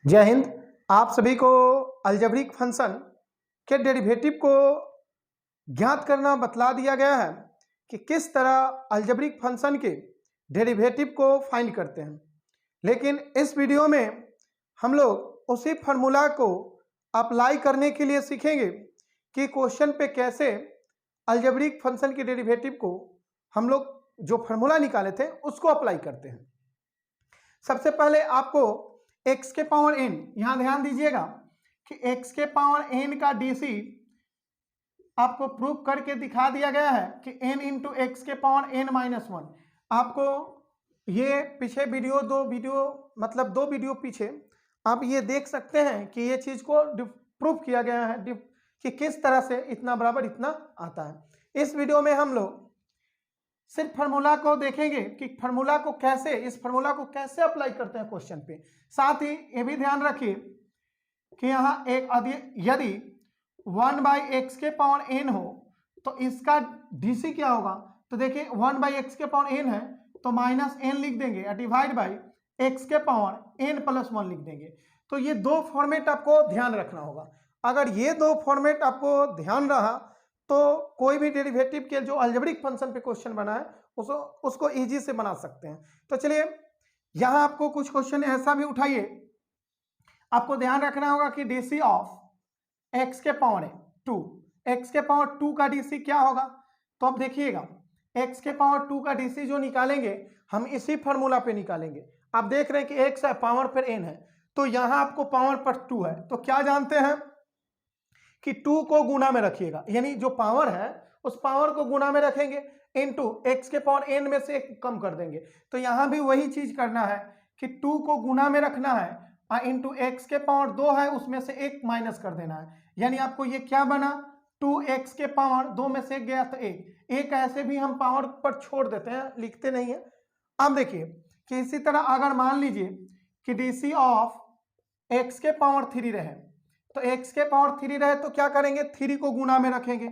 जय हिंद। आप सभी को अलजेब्रिक फंक्शन के डेरिवेटिव को ज्ञात करना बतला दिया गया है कि किस तरह अलजेब्रिक फंक्शन के डेरिवेटिव को फाइंड करते हैं। लेकिन इस वीडियो में हम लोग उसी फार्मूला को अप्लाई करने के लिए सीखेंगे कि क्वेश्चन पे कैसे अलजेब्रिक फंक्शन के डेरिवेटिव को हम लोग जो फार्मूला निकाले थे उसको अप्लाई करते हैं। सबसे पहले आपको x के पावर n, यहां ध्यान दीजिएगा कि x के पावर n का डीसी आपको प्रूफ करके दिखा दिया गया है कि n इंटू एक्स के पावर n माइनस वन। आपको ये पीछे दो वीडियो पीछे आप ये देख सकते हैं कि ये चीज को प्रूफ किया गया है कि किस तरह से इतना बराबर इतना आता है। इस वीडियो में हम लोग सिर्फ फार्मूला को देखेंगे कि इस फार्मूला को कैसे अप्लाई करते हैं क्वेश्चन पे। साथ ही ये भी ध्यान रखिए कि यहाँ यदि 1/x के पावर n हो तो इसका डीसी क्या होगा। तो देखिए 1/x के पावर n है तो माइनस n लिख देंगे और डिवाइड बाई x के पावर n प्लस 1 लिख देंगे। तो ये दो फॉर्मेट आपको ध्यान रखना होगा। अगर ये दो फॉर्मेट आपको ध्यान रहा तो कोई भी डेरिवेटिव के जो अलजेब्रिक फंक्शन पे क्वेश्चन बना है उसको इजी से बना सकते हैं। तो चलिए यहां आपको कुछ क्वेश्चन ऐसा भी उठाइए। आपको ध्यान रखना होगा कि डीसी ऑफ एक्स के पावर 2, एक्स के पावर 2 का डीसी क्या होगा। तो अब देखिएगा एक्स के पावर 2 का डीसी जो निकालेंगे हम इसी फॉर्मूला पे निकालेंगे। आप देख रहे हैं कि एक्स है, पावर पर एन है, तो यहां आपको पावर पर 2 है तो क्या जानते हैं कि 2 को गुना में रखिएगा, यानी जो पावर है उस पावर को गुना में रखेंगे इनटू एक्स के पावर n में से एक कम कर देंगे। तो यहां भी वही चीज करना है कि 2 को गुना में रखना है और इंटू एक्स के पावर 2 है उसमें से एक माइनस कर देना है। यानी आपको ये क्या बना, 2x के पावर 2 में से एक गया तो एक ऐसे भी हम पावर पर छोड़ देते हैं, लिखते नहीं है। अब देखिए कि इसी तरह अगर मान लीजिए कि डीसी ऑफ x के पावर 3 रहे तो x के पावर 3 रहे तो क्या करेंगे, 3 को गुना में रखेंगे,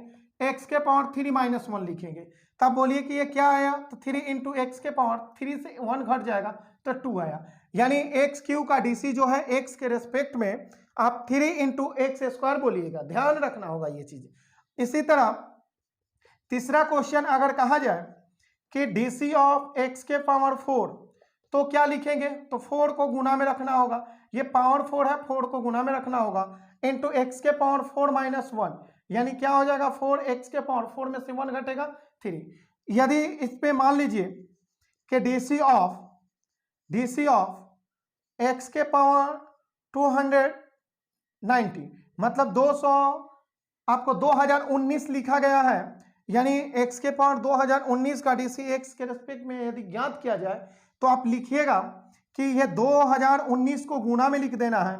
x के पावर 3 माइनस 1 लिखेंगे। तब बोलिए कि ये क्या आया, तो 3 इंटू एक्स के पावर 3 से 1 घट जाएगा तो 2 आया। यानी एक्स क्यू का डीसी जो है x के रेस्पेक्ट में आप 3 इंटू एक्स स्क्वायर बोलिएगा, ध्यान रखना होगा ये चीज। इसी तरह तीसरा क्वेश्चन अगर कहा जाए कि डीसी ऑफ एक्स के पावर 4 तो क्या लिखेंगे, तो 4 को गुना में रखना होगा, ये पावर 4 है 4 को गुना में रखना होगा इंटू एक्स के पावर 4 माइनस 1, यानी क्या हो जाएगा 4x के पावर 4 में से 1 घटेगा 3। यदि इस पे मान लीजिए कि डीसी ऑफ x के पावर 290 मतलब 200 आपको 2019 लिखा गया है, यानी x के पावर 2019 का डीसी x के रेस्पेक्ट में यदि ज्ञात किया जाए तो आप लिखिएगा कि यह 2019 को गुना में लिख देना है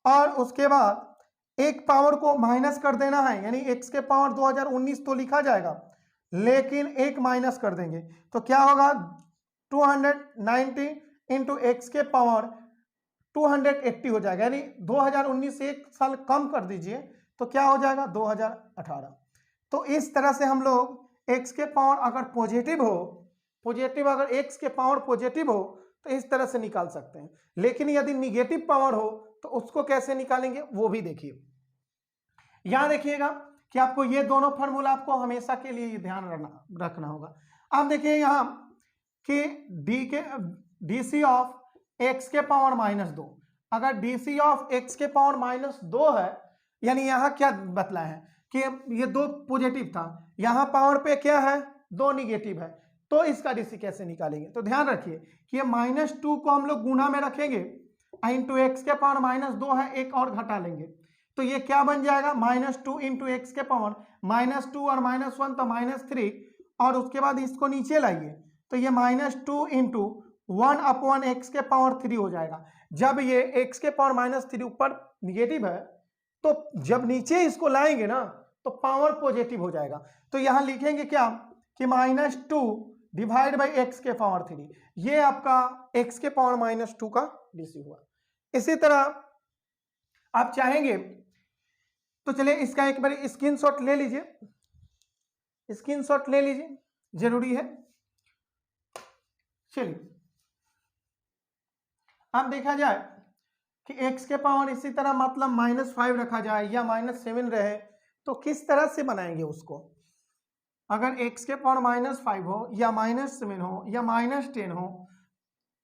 और उसके बाद एक पावर को माइनस कर देना है, यानी x के पावर 2019 तो लिखा जाएगा लेकिन एक माइनस कर देंगे तो क्या होगा 290 इंटू एक्स के पावर 280 हो जाएगा, यानी 2019 से एक साल कम कर दीजिए तो क्या हो जाएगा 2018। तो इस तरह से हम लोग x के पावर अगर पॉजिटिव अगर x के पावर पॉजिटिव हो तो इस तरह से निकाल सकते हैं, लेकिन यदि निगेटिव पावर हो तो उसको कैसे निकालेंगे वो भी देखिए। यहां देखिएगा कि आपको ये दोनों फार्मूला आपको हमेशा के लिए ध्यान रखना होगा। अब देखिए यहां कि डीसी ऑफ एक्स के पावर -2, अगर डीसी ऑफ एक्स के पावर -2 है यानी यहां क्या बतला है कि ये 2 पॉजिटिव था, यहां पावर पे क्या है 2 निगेटिव है, तो इसका डीसी कैसे निकालेंगे। तो ध्यान रखिए कि ये -2 को हम लोग गुना में रखेंगे इंटू एक्स के पावर -2 है, एक और घटा लेंगे तो ये क्या बन जाएगा -2 इंटू एक्स के पावर -2 और -1 तो -3 और उसके बाद इसको नीचे लाइए तो ये -2 इंटू 1 एक्स के पावर 3 हो जाएगा। जब ये एक्स के पावर -3 ऊपर निगेटिव है तो जब नीचे इसको लाएंगे ना तो पावर पॉजिटिव हो जाएगा। तो यहां लिखेंगे क्या कि -2 डिवाइड बाई एक्स के पावर 3, ये आपका एक्स के पावर -2 का डीसी हुआ। इसी तरह आप चाहेंगे तो चलिए इसका एक बार स्क्रीनशॉट ले लीजिए, जरूरी है। चलिए अब देखा जाए कि x के पावर इसी तरह मतलब -5 रखा जाए या -7 रहे, तो किस तरह से बनाएंगे उसको। अगर x के पावर -5 हो या -7 हो या -10 हो,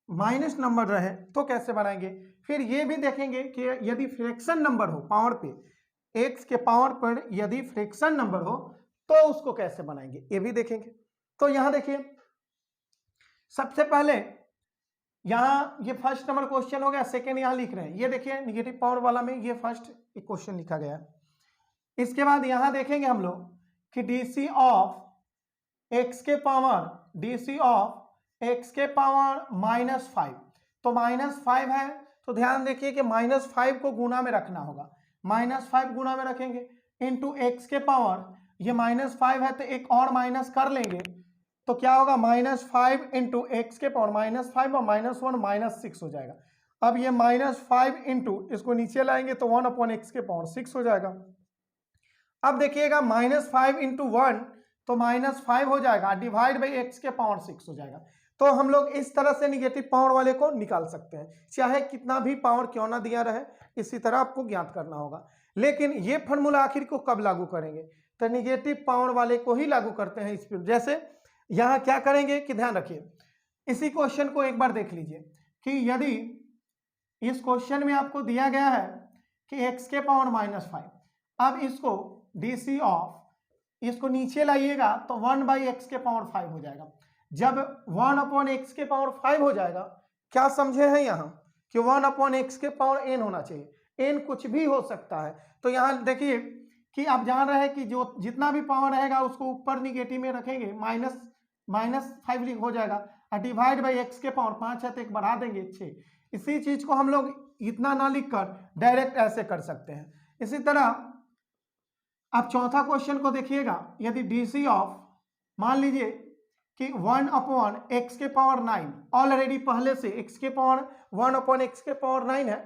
माइनस नंबर रहे तो कैसे बनाएंगे। फिर ये भी देखेंगे कि यदि फ्रैक्शन नंबर हो पावर पे, x के पावर पर यदि फ्रैक्शन नंबर हो तो उसको कैसे बनाएंगे, ये भी देखेंगे। तो यहां देखिए, सबसे पहले यहां ये फर्स्ट नंबर क्वेश्चन हो गया, सेकेंड यहां लिख रहे हैं, ये देखिए निगेटिव पावर वाला में ये फर्स्ट क्वेश्चन लिखा गया है। इसके बाद यहां देखेंगे हम लोग कि डीसी ऑफ एक्स के पावर, डीसी ऑफ एक्स के पावर -5, तो -5 है तो ध्यान देखिए कि -5 को गुना में रखना होगा, -5 गुना में रखेंगे इंटू एक्स के पावर, ये -5 है तो एक और माइनस कर लेंगे तो क्या होगा, -5 इंटू एक्स के पावर -5 और -1 -6 हो जाएगा। अब ये -5 इंटू इसको नीचे लाएंगे तो 1/x के पावर 6 हो जाएगा। अब देखिएगा -5 इंटू 1 तो -5 हो जाएगा, डिवाइड बाई एक्स के पावर 6 हो जाएगा। तो हम लोग इस तरह से निगेटिव पावर वाले को निकाल सकते हैं, चाहे कितना भी पावर क्यों ना दिया रहे, इसी तरह आपको ज्ञात करना होगा। लेकिन ये फॉर्मूला आखिर को कब लागू करेंगे, तो निगेटिव पावर वाले को ही लागू करते हैं इस पर। जैसे यहाँ क्या करेंगे कि ध्यान रखिए, इसी क्वेश्चन को एक बार देख लीजिए कि यदि इस क्वेश्चन में आपको दिया गया है कि x के पावर -5, अब इसको डीसी ऑफ, इसको नीचे लाइएगा तो 1/x के पावर 5 हो जाएगा। जब 1/x के पावर 5 हो जाएगा, क्या समझे हैं यहाँ कि 1/x के पावर n होना चाहिए, n कुछ भी हो सकता है। तो यहाँ देखिए कि आप जान रहे हैं कि जो जितना भी पावर रहेगा उसको ऊपर निगेटिव में रखेंगे, -5 हो जाएगा, और डिवाइड बाई एक्स के पावर 5 है तो एक बढ़ा देंगे 6। इसी चीज को हम लोग इतना ना लिखकर डायरेक्ट ऐसे कर सकते हैं। इसी तरह आप चौथा क्वेश्चन को देखिएगा, यदि डीसी ऑफ, मान लीजिए कि 1/x के पावर 9, ऑलरेडी पहले से x के पावर 1/x के पावर 9 है,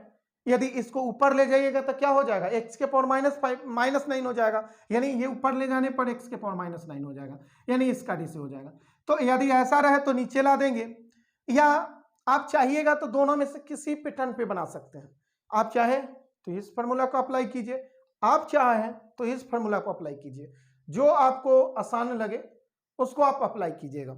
यदि इसको ऊपर ले जाइएगा तो क्या हो जाएगा, x के पावर -9 हो जाएगा, यानी ये ऊपर ले जाने पर x के पावर -9 हो जाएगा, यानी इसका डीसी हो जाएगा। तो यदि ऐसा रहे तो नीचे ला देंगे, या आप चाहिएगा तो दोनों में से किसी पैटर्न पे बना सकते हैं। आप चाहे तो इस फॉर्मूला को अप्लाई कीजिए, आप चाहे तो इस फॉर्मूला को अप्लाई कीजिए, जो आपको आसान लगे उसको आप अप्लाई कीजिएगा।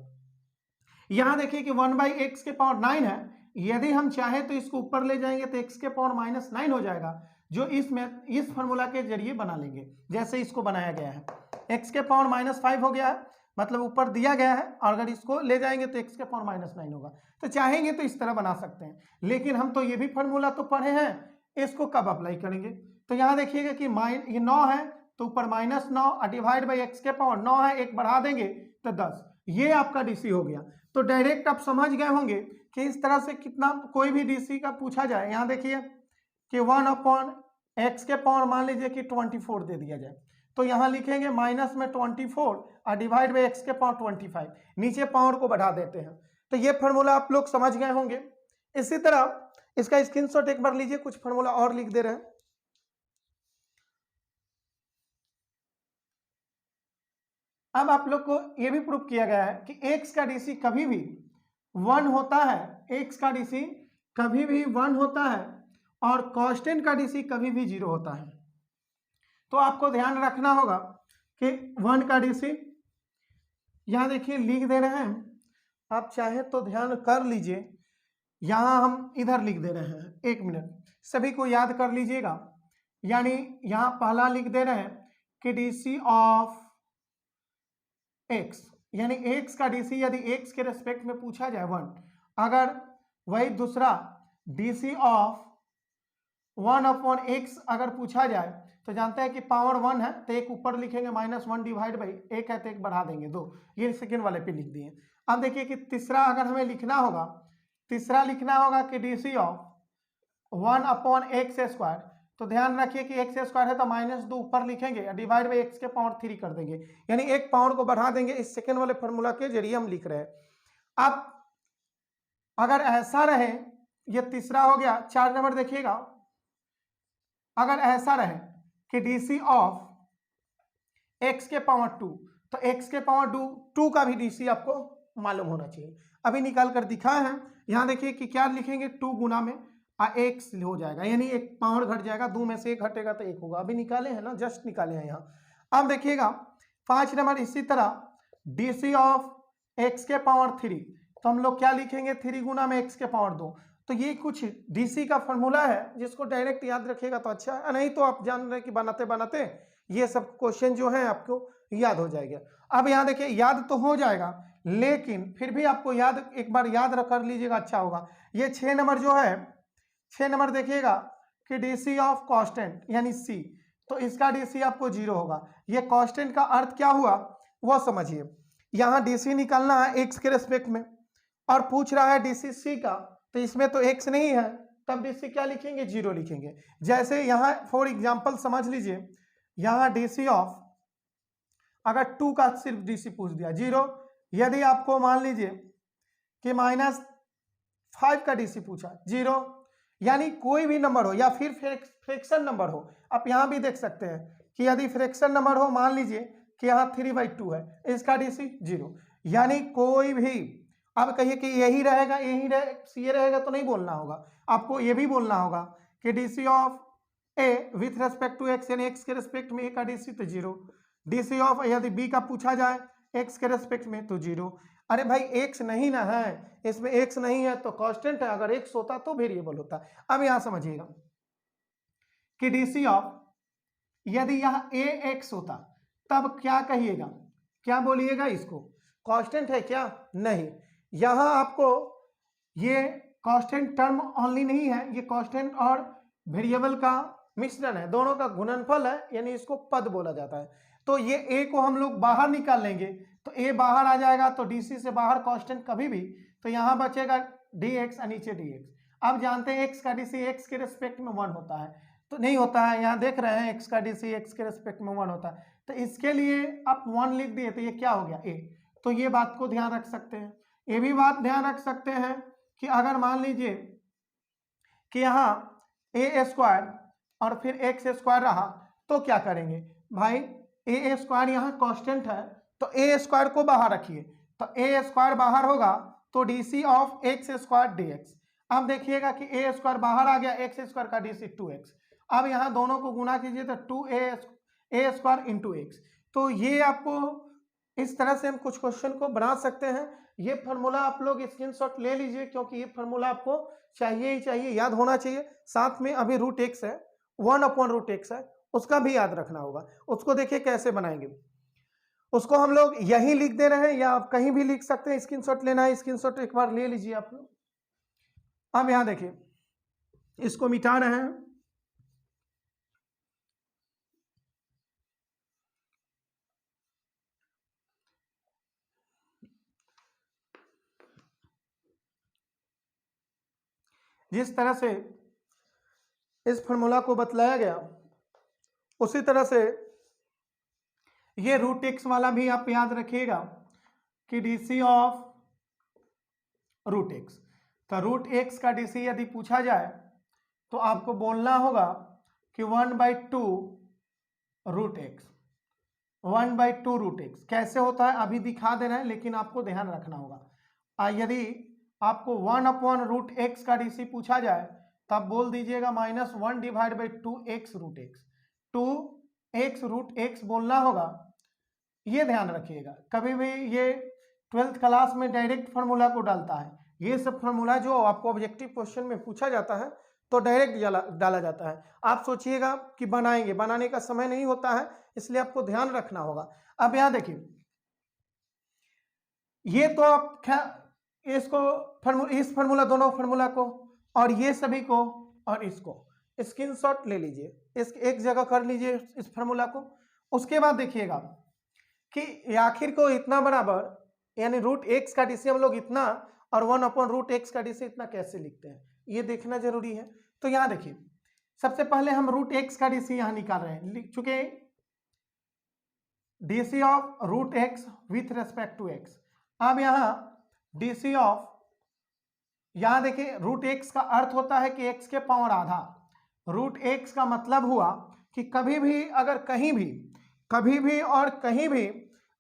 यहां देखिए कि 1/x के पावर 9 है, यदि हम चाहे तो इसको ऊपर ले जाएंगे तो x के पावर -9 हो जाएगा, जो इस फॉर्मूला के जरिए बना लेंगे, जैसे इसको बनाया गया है। x के पावर -5 हो गया है, मतलब ऊपर दिया गया है, और अगर इसको ले जाएंगे तो x के पावर -9 होगा। तो चाहेंगे तो इस तरह बना सकते हैं, लेकिन हम तो ये भी फॉर्मूला तो पढ़े हैं, इसको कब अप्लाई करेंगे। तो यहाँ देखिएगा कि ये 9 है तो ऊपर -9 डिवाइड बाई एक्स के पावर 9 है, एक बढ़ा देंगे तो 10, ये आपका डीसी हो गया। तो डायरेक्ट आप समझ गए होंगे कि इस तरह से कितना कोई भी डीसी का पूछा जाए, यहाँ देखिए कि 1/x के पावर मान लीजिए कि 24 दे दिया जाए, तो यहाँ लिखेंगे माइनस में 24 और डिवाइड बाई एक्स के पावर 25, नीचे पावर को बढ़ा देते हैं। तो ये फॉर्मूला आप लोग समझ गए होंगे। इसी तरह इसका स्क्रीनशॉट एक बार लीजिए, कुछ फॉर्मूला और लिख दे रहे हैं। अब आप लोग को यह भी प्रूफ किया गया है कि x का डीसी कभी भी 1 होता है, x का डीसी कभी भी 1 होता है, और कांस्टेंट का डीसी कभी भी 0 होता है। तो आपको ध्यान रखना होगा कि 1 का डीसी यहां देखिए लिख दे रहे हैं, आप चाहे तो ध्यान कर लीजिए, यहां हम इधर लिख दे रहे हैं, 1 मिनट सभी को याद कर लीजिएगा। यानी यहां पहला लिख दे रहे हैं कि डीसी ऑफ x, यानी x का डीसी यदि x के रेस्पेक्ट में पूछा जाए 1, अगर वही दूसरा डीसी ऑफ 1/x अगर पूछा जाए तो जानते हैं कि पावर 1 है तो एक ऊपर लिखेंगे -1 डिवाइड बाई, एक है तो एक बढ़ा देंगे 2, ये सेकेंड वाले पे लिख दिए। अब देखिए कि तीसरा अगर हमें लिखना होगा, तीसरा लिखना होगा कि डीसी ऑफ 1/x², तो ध्यान रखिए कि x² है तो -2 ऊपर लिखेंगे, डिवाइड बाई x के पावर 3 कर देंगे, यानी एक पावर को बढ़ा देंगे। इस सेकेंड वाले फॉर्मूला के जरिए हम लिख रहे हैं। अब अगर ऐसा रहे, ये तीसरा हो गया, 4 नंबर देखिएगा, अगर ऐसा रहे कि डीसी ऑफ x के पावर 2, तो x के पावर 2 का भी डीसी आपको मालूम होना चाहिए। अभी निकाल कर दिखाए हैं, यहां देखिए कि क्या लिखेंगे, 2 गुना में एक्स हो जाएगा, यानी एक पावर घट जाएगा, 2 में से 1 घटेगा तो 1 होगा। अभी निकाले हैं ना, जस्ट निकाले हैं यहाँ। अब देखिएगा 5 नंबर, इसी तरह डीसी ऑफ एक्स के पावर 3, तो हम लोग क्या लिखेंगे, 3 गुना में एक्स के पावर 2। तो ये कुछ डीसी का फॉर्मूला है, जिसको डायरेक्ट याद रखिएगा तो अच्छा है, नहीं तो आप जान रहे हैं कि बनाते बनाते ये सब क्वेश्चन जो है आपको याद हो जाएगा। अब यहाँ देखिए, याद तो हो जाएगा, लेकिन फिर भी आपको याद, एक बार याद कर लीजिएगा, अच्छा होगा। ये 6 नंबर जो है, 6 नंबर देखिएगा कि डीसी ऑफ कांस्टेंट यानी सी, तो इसका डीसी आपको 0 होगा। ये कांस्टेंट का अर्थ क्या हुआ वो समझिए। यहाँ डीसी निकालना है एक्स के रेस्पेक्ट में, और पूछ रहा है डीसी सी का, तो इसमें तो एक्स नहीं है, तब डीसी क्या लिखेंगे, 0 लिखेंगे। जैसे यहाँ फॉर एग्जांपल समझ लीजिए, यहाँ डीसी ऑफ अगर 2 का सिर्फ डीसी पूछ दिया 0, यदि आपको मान लीजिए कि -5 का डीसी पूछा 0, यानी कोई भी नंबर हो, या फिर फ्रैक्शन नंबर हो। आप यहाँ भी देख सकते हैं कि यदि फ्रैक्शन नंबर हो, मान लीजिए कि यहाँ 3/2 है, इसका डीसी 0, यानी कोई भी, अब कहिए कि यही रहेगा, ये रहेगा तो नहीं बोलना होगा, आपको ये भी बोलना होगा कि DC of A with respect to X, यानी एक्स के रेस्पेक्ट में ए का डीसी तो 0, डीसी ऑफ यदि बी का पूछा जाए एक्स के रेस्पेक्ट में तो 0। अरे भाई एक्स नहीं ना है, इसमें एक्स नहीं है तो कांस्टेंट है, अगर एक्स होता तो वेरिएबल होता। अब यहां समझिएगा कि डीसी ऑफ यदि यहाँ ए एक्स होता तब क्या कहिएगा, क्या बोलिएगा, इसको कांस्टेंट है क्या, नहीं। यहां आपको ये कांस्टेंट टर्म ओनली नहीं है, ये कांस्टेंट और वेरिएबल का मिश्रण है, दोनों का गुणनफल है, यानी इसको पद बोला जाता है। तो ये ए को हम लोग बाहर निकाल लेंगे, तो ए बाहर आ जाएगा, तो डीसी से बाहर कांस्टेंट कभी भी, तो यहाँ बचेगा dx और नीचे dx। अब जानते हैं एक्स का डीसी एक्स के रेस्पेक्ट में 1 होता है, तो नहीं होता है, यहाँ देख रहे हैं एक्स का डीसी एक्स के रेस्पेक्ट में 1 होता है, तो इसके लिए आप 1 लिख दिए, तो ये क्या हो गया, ए। तो ये बात को ध्यान रख सकते हैं। ये भी बात ध्यान रख सकते हैं कि अगर मान लीजिए कि यहाँ ए स्क्वायर और फिर एक्स स्क्वायर रहा, तो क्या करेंगे भाई, ए स्क्वायर यहाँ कांस्टेंट है, तो ए स्क्वायर को बाहर रखिए, तो ए स्क्वायर बाहर होगा, तो DC of x square dx। अब देखिएगा कि ए स्क्वायर बाहर आ गया, एक्स स्क्वायर का डीसी 2x। अब यहाँ दोनों को गुना कीजिए तो 2a स्क्वायर इंटू एक्स। तो ये आपको इस तरह से हम कुछ क्वेश्चन को बना सकते हैं। ये फार्मूला आप लोग स्क्रीनशॉट ले लीजिए, क्योंकि ये फार्मूला आपको चाहिए ही चाहिए, याद होना चाहिए। साथ में अभी √x है, 1/√x है, उसका भी याद रखना होगा। उसको देखिए कैसे बनाएंगे, उसको हम लोग यही लिख दे रहे हैं या आप कहीं भी लिख सकते हैं। स्क्रीनशॉट लेना है, स्क्रीनशॉट एक बार ले लीजिए आप लोग। अब यहां देखिए, इसको मिटा रहे हैं, जिस तरह से इस फार्मूला को बतलाया गया उसी तरह से ये √x वाला भी आप याद रखिएगा कि डीसी ऑफ √x, तो √x का डीसी यदि पूछा जाए तो आपको बोलना होगा कि 1/2√x, 1/2√x। कैसे होता है अभी दिखा दे रहे हैं, लेकिन आपको ध्यान रखना होगा। यदि आपको 1/√x का डीसी पूछा जाए तब बोल दीजिएगा -1/2x√x, 2x√x बोलना होगा। ये ध्यान रखिएगा, कभी भी ये 12th क्लास में डायरेक्ट फार्मूला को डालता है। ये सब फार्मूला जो आपको ऑब्जेक्टिव क्वेश्चन में पूछा जाता है तो डायरेक्ट डाला जाता है। आप सोचिएगा कि बनाएंगे, बनाने का समय नहीं होता है, इसलिए आपको ध्यान रखना होगा। अब यहां देखिए, ये तो आप इसको इस फार्मूला, दोनों फार्मूला को और ये सभी को और इसको स्क्रीनशॉट ले लीजिए, इसके एक जगह कर लीजिए इस फार्मूला को। उसके बाद देखिएगा कि आखिर को इतना बराबर, यानी √x का डीसी हम लोग इतना और 1/√x का डीसी इतना कैसे लिखते हैं, ये देखना जरूरी है। तो यहां देखिए, सबसे पहले हम √x का डीसी यहां निकाल रहे हैं, लिख चुके DC of √x with respect to x। अब यहां डीसी ऑफ, यहां देखिए √x का अर्थ होता है कि x के पावर आधा। √x का मतलब हुआ कि कभी भी अगर कहीं भी, कभी भी और कहीं भी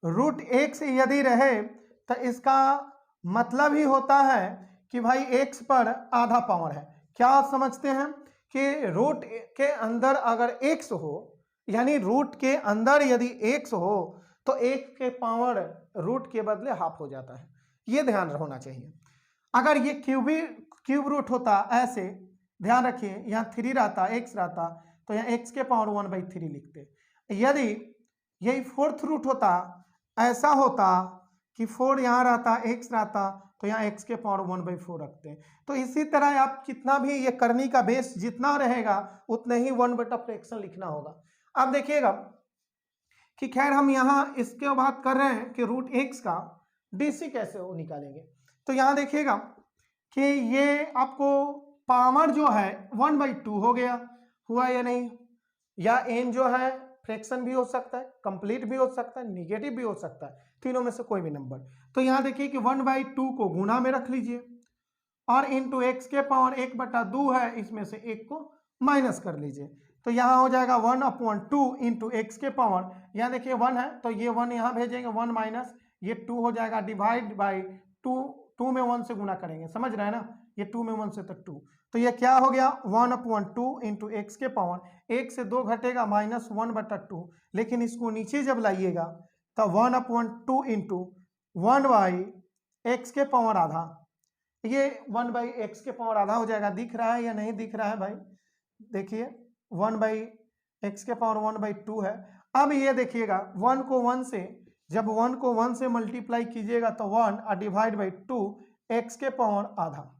√x यदि रहे तो इसका मतलब ही होता है कि भाई x पर आधा पावर है। क्या आप समझते हैं कि रूट के अंदर अगर x हो, यानी रूट के अंदर यदि x हो तो एक के पावर रूट के बदले हाफ हो जाता है, ये ध्यान होना चाहिए। अगर ये क्यूब रूट होता ऐसे, ध्यान रखिए यहाँ 3 रहता, x रहता, तो यहाँ x के पावर 1/3 लिखते। यदि यही 4th रूट होता, ऐसा होता कि 4 यहाँ रहता, x रहता, तो यहाँ x के पावर 1/4 रखते हैं। तो इसी तरह आप कितना भी ये करने का बेस जितना रहेगा उतने ही 1/फ्रैक्शन लिखना होगा। अब देखिएगा कि खैर हम यहाँ इसके बात कर रहे हैं कि रूट x का DC कैसे वो निकालेंगे। तो यहाँ देखिएगा कि ये आपको पावर जो है 1/2 हो गया, हुआ या नहीं, या n जो है फ्रैक्शन भी हो सकता है, कंप्लीट भी हो सकता है, निगेटिव भी हो सकता है, तीनों में से कोई भी नंबर। तो यहाँ देखिए कि 1/2 को गुना में रख लीजिए और इंटू x के पावर 1/2 है, इसमें से 1 को माइनस कर लीजिए। तो यहाँ हो जाएगा 1/2 इंटू x के पावर, यहाँ देखिए 1 है तो ये 1 यहाँ भेजेंगे, 1 माइनस ये 2 हो जाएगा, डिवाइड बाई 2 में 1 से गुना करेंगे, समझ रहे हैं ना, ये 2 में 1 से तो 2, तो ये क्या हो गया 1/2 इंटू एक्स के पावर, 1 से 2 घटेगा -1/2, लेकिन इसको नीचे जब लाइएगा तो 1/2 इंटू 1/x के पावर आधा, ये 1/x के पावर आधा हो जाएगा। दिख रहा है या नहीं दिख रहा है भाई? देखिए 1/x के पावर 1/2 है। अब ये देखिएगा 1 को 1 से, जब 1 को 1 से मल्टीप्लाई कीजिएगा तो 1 डिवाइड बाई 2 x के पावर आधा,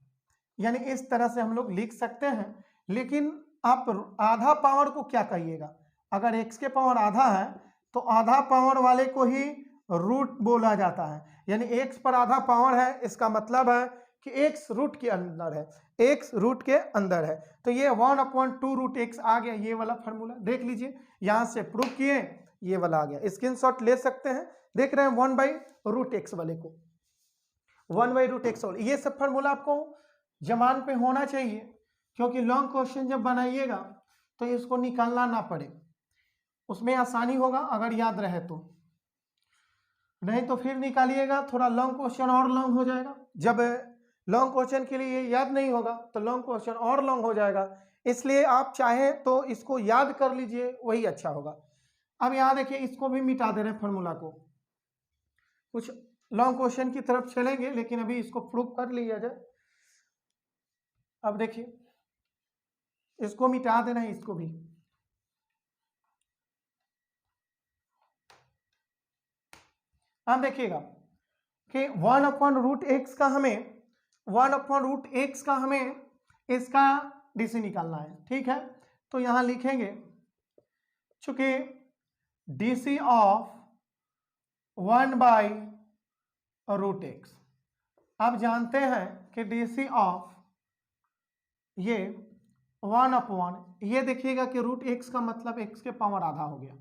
यानी इस तरह से हम लोग लिख सकते हैं। लेकिन आप आधा पावर को क्या कहिएगा? अगर x के पावर आधा है तो आधा पावर वाले को ही रूट बोला जाता है, यानी x पर आधा पावर है, इसका मतलब है कि x रूट के अंदर है, x रूट के अंदर है। तो ये 1/2 रूट x आ गया, ये वाला फार्मूला देख लीजिए, यहां से प्रूव किए, ये वाला आ गया, स्क्रीनशॉट ले सकते हैं। देख रहे हैं 1/√x वाले को, 1/√x वाले, ये सब फार्मूला आपको जमान पे होना चाहिए, क्योंकि लॉन्ग क्वेश्चन जब बनाइएगा तो इसको निकालना ना पड़े, उसमें आसानी होगा अगर याद रहे तो, नहीं तो फिर निकालिएगा थोड़ा लॉन्ग क्वेश्चन और लॉन्ग हो जाएगा। जब लॉन्ग क्वेश्चन के लिए याद नहीं होगा तो लॉन्ग क्वेश्चन और लॉन्ग हो जाएगा, इसलिए आप चाहें तो इसको याद कर लीजिए, वही अच्छा होगा। अब यहाँ देखिए इसको भी मिटा दे रहे हैं फार्मूला को, कुछ लॉन्ग क्वेश्चन की तरफ चलेंगे लेकिन अभी इसको प्रूव कर लिया जाए। अब देखिए इसको मिटा देना है, इसको भी अब देखिएगा कि 1/√x का हमें 1/√x का हमें इसका DC निकालना है, ठीक है। तो यहां लिखेंगे चूंकि DC ऑफ 1/√x, आप जानते हैं कि DC ऑफ ये 1/, ये देखिएगा कि √x का मतलब x के पावर आधा हो गया।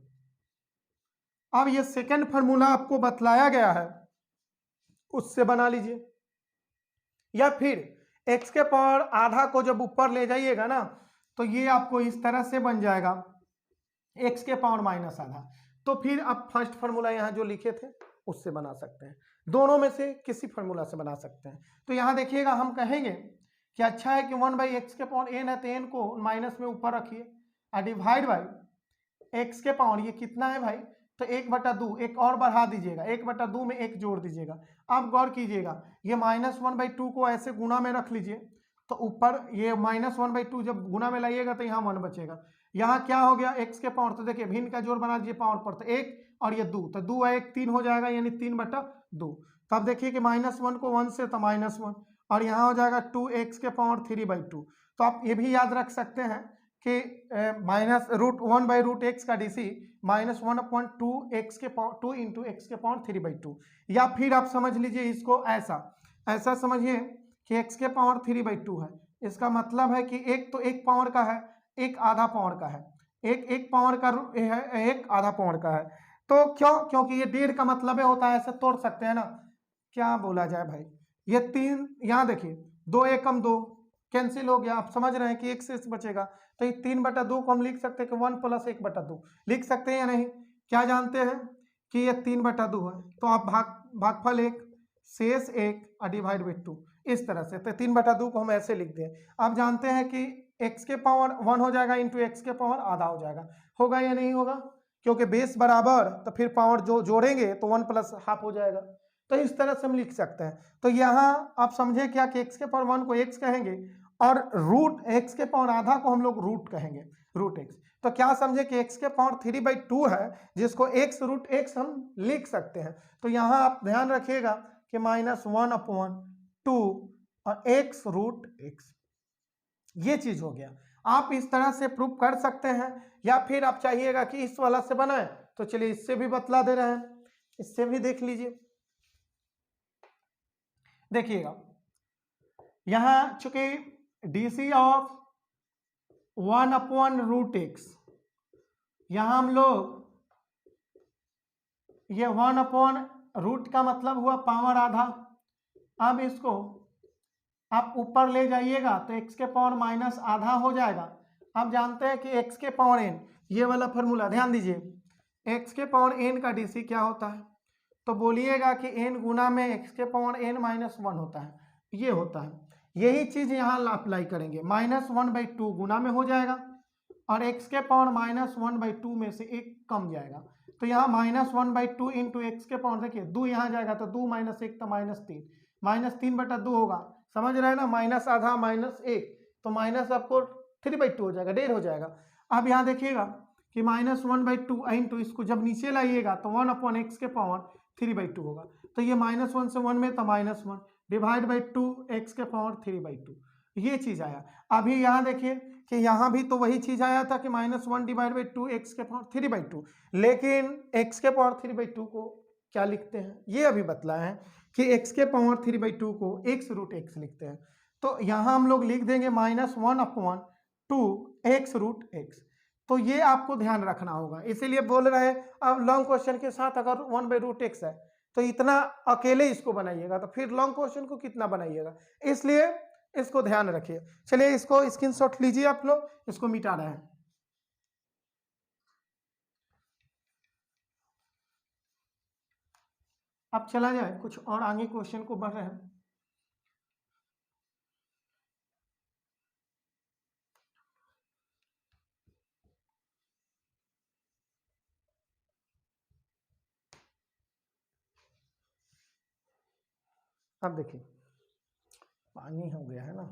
अब ये सेकंड फार्मूला आपको बतलाया गया है, उससे बना लीजिए, या फिर x के पावर आधा को जब ऊपर ले जाइएगा ना तो ये आपको इस तरह से बन जाएगा x के पावर माइनस आधा। तो फिर आप फर्स्ट फार्मूला यहाँ जो लिखे थे उससे बना सकते हैं, दोनों में से किसी फार्मूला से बना सकते हैं। तो यहाँ देखिएगा हम कहेंगे कि अच्छा है कि 1/x के पावर n है तो n को माइनस में ऊपर रखिए, डिवाइड बाई x के पावर ये कितना है भाई, तो 1/2, एक और बढ़ा दीजिएगा, 1/2 में 1 जोड़ दीजिएगा। आप गौर कीजिएगा ये -1/2 को ऐसे गुना में रख लीजिए, तो ऊपर ये -1/2 जब गुना में लाइएगा तो यहाँ 1 बचेगा। यहाँ क्या हो गया x के पावर, तो देखिए भिन्न का जोड़ बना दीजिए पावर पर, तो 1 और ये 2, तो 2 है 1 3 हो जाएगा, यानी 3/2। तब देखिए कि -1 को 1 से तो -1, और यहाँ हो जाएगा 2x के पावर 3/2। तो आप ये भी याद रख सकते हैं कि -1/√x का DC -1/2x के पावर 2 इंटू x के पावर 3/2, या फिर आप समझ लीजिए इसको ऐसा समझिए कि x के पावर 3/2 है, इसका मतलब है कि एक तो एक पावर का है, एक आधा पावर का है, एक पावर का है, एक आधा पावर का है। तो क्योंकि ये 1.5 का मतलब होता है, ऐसे तोड़ सकते हैं ना, क्या बोला जाए भाई, ये 3, यहाँ देखिए 2 एकम 2 कैंसिल हो गया, आप समझ रहे हैं कि 1 से बचेगा, तो ये 3/2 को हम लिख सकते हैं कि 1 + 1/2 लिख सकते हैं या नहीं? क्या जानते हैं कि ये 3/2 है, तो आप भागफल 1 शेष 1 डिवाइड बाई 2, इस तरह से। तो 3/2 को हम ऐसे लिख दें। आप जानते हैं कि x के पावर 1 हो जाएगा इंटू x के पावर आधा हो जाएगा। होगा या नहीं होगा? क्योंकि बेस बराबर तो फिर पावर जो जोड़ेंगे तो 1 प्लस हाफ हो जाएगा। तो इस तरह से हम लिख सकते हैं। तो यहाँ आप समझे क्या कि x के पावर 1 को x कहेंगे और रूट x के पावर आधा को हम लोग रूट कहेंगे, रूट x। तो क्या समझे कि x के पावर 3/2 है जिसको x रूट x हम लिख सकते हैं। तो यहाँ आप ध्यान रखिएगा कि -1/2 और x रूट x, ये चीज हो गया। आप इस तरह से प्रूफ कर सकते हैं या फिर आप चाहिएगा कि इस वाला से बनाए तो चलिए इससे भी बतला दे रहे हैं, इससे भी देख लीजिए। देखिएगा यहां चूंकि DC ऑफ 1/√x, यहां हम लोग ये 1/रूट का मतलब हुआ पावर आधा। अब इसको आप ऊपर ले जाइएगा तो x के पावर माइनस आधा हो जाएगा। आप जानते हैं कि x के पावर n, ये वाला फॉर्मूला ध्यान दीजिए, x के पावर n का DC क्या होता है? तो बोलिएगा कि n गुना में x के पावर n -1 होता है, ये होता है। यही चीज यहाँ अप्लाई करेंगे, -1/2 गुना में हो जाएगा और x के पावर -1/2 में से 1 कम जाएगा। तो यहाँ -1/2 इंटू x के पावर, देखिए 2 यहाँ जाएगा तो 2 - 1 तो -3, -3/2 होगा, समझ रहे हैं ना? माइनस आधा -1 तो माइनस आपको 3/2 हो जाएगा, 1.5 हो जाएगा। अब यहाँ देखिएगा कि -1/2 इंटू इसको जब नीचे लाइएगा तो 1/x के पावर 3/2 होगा। तो ये -1 से 1 में तो -1 डिवाइड बाई 2 x के पावर 3/2, ये चीज आया। अभी यहाँ देखिए कि यहाँ भी तो वही चीज आया था कि -1 डिवाइड बाई 2 x के पावर 3/2, लेकिन x के पावर 3/2 को क्या लिखते हैं ये अभी बतलाया है कि x के पावर 3/2 को x रूट x लिखते हैं। तो यहाँ हम लोग लिख देंगे -1/2 x रूट x। तो ये आपको ध्यान रखना होगा, इसीलिए बोल रहे हैं अब लॉन्ग क्वेश्चन के साथ अगर 1/√x है तो इतना अकेले इसको बनाइएगा, तो फिर लॉन्ग क्वेश्चन को कितना बनाइएगा, इसलिए इसको ध्यान रखिए। चलिए इसको स्क्रीनशॉट लीजिए आप लोग, इसको मिटा रहे हैं। अब चला जाए कुछ और आगे क्वेश्चन को बढ़ रहे हैं। अब देखिए पानी हो गया है ना,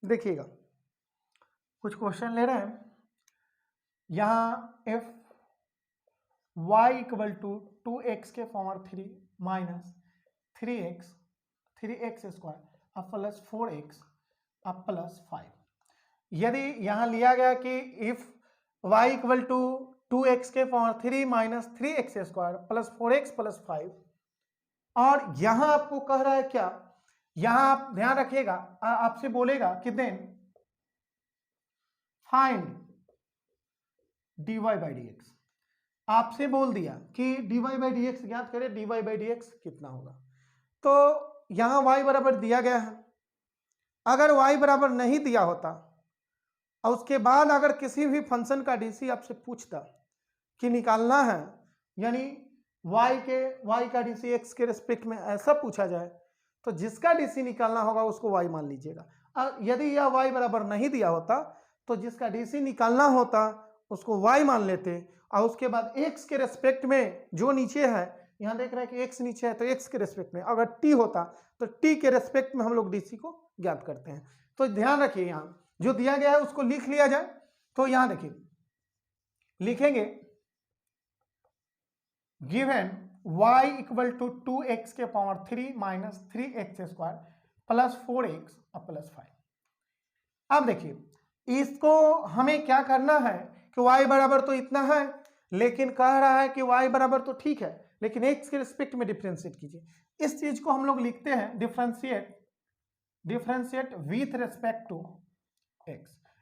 देखिएगा कुछ क्वेश्चन ले रहे हैं। यहाँ f y equal to 2x के पावर 3 माइनस 3x स्क्वायर अब प्लस 4x अब प्लस 5। यदि यहाँ लिया गया कि if y equal to 2x के power 3 minus 3x square plus 4x plus 5, और यहाँ आपको कह रहा है क्या, यहाँ आप ध्यान रखिएगा, आपसे बोलेगा कि then find dy by dx। आपसे बोल दिया कि dy बाई dx ज्ञात करें, dy बाई dx कितना होगा। तो यहाँ y बराबर दिया गया है, अगर y बराबर नहीं दिया होता और उसके बाद अगर किसी भी फंक्शन का DC आपसे पूछता कि निकालना है, यानी y का DC x के रिस्पेक्ट में ऐसा पूछा जाए, तो जिसका DC निकालना होगा उसको y मान लीजिएगा। यदि यह y बराबर नहीं दिया होता तो जिसका DC निकालना होता उसको y मान लेते, और उसके बाद x के रेस्पेक्ट में जो नीचे है, यहाँ देख रहे हैं कि x नीचे है तो x के रेस्पेक्ट में, अगर t होता तो t के रेस्पेक्ट में हम लोग DC को ज्ञात करते हैं। तो ध्यान रखिए यहाँ जो दिया गया है उसको लिख लिया जाए। तो यहाँ देखिए लिखेंगे given y equal to 2x के power 3 minus 3x square plus 4x और प्लस 5। अब देखिए इसको हमें क्या करना है कि y बराबर तो इतना है, लेकिन कह रहा है कि y बराबर तो ठीक है लेकिन x के रिस्पेक्ट में डिफरेंशिएट कीजिए। इस चीज को हम लोग लिखते हैं differentiate with respect to x,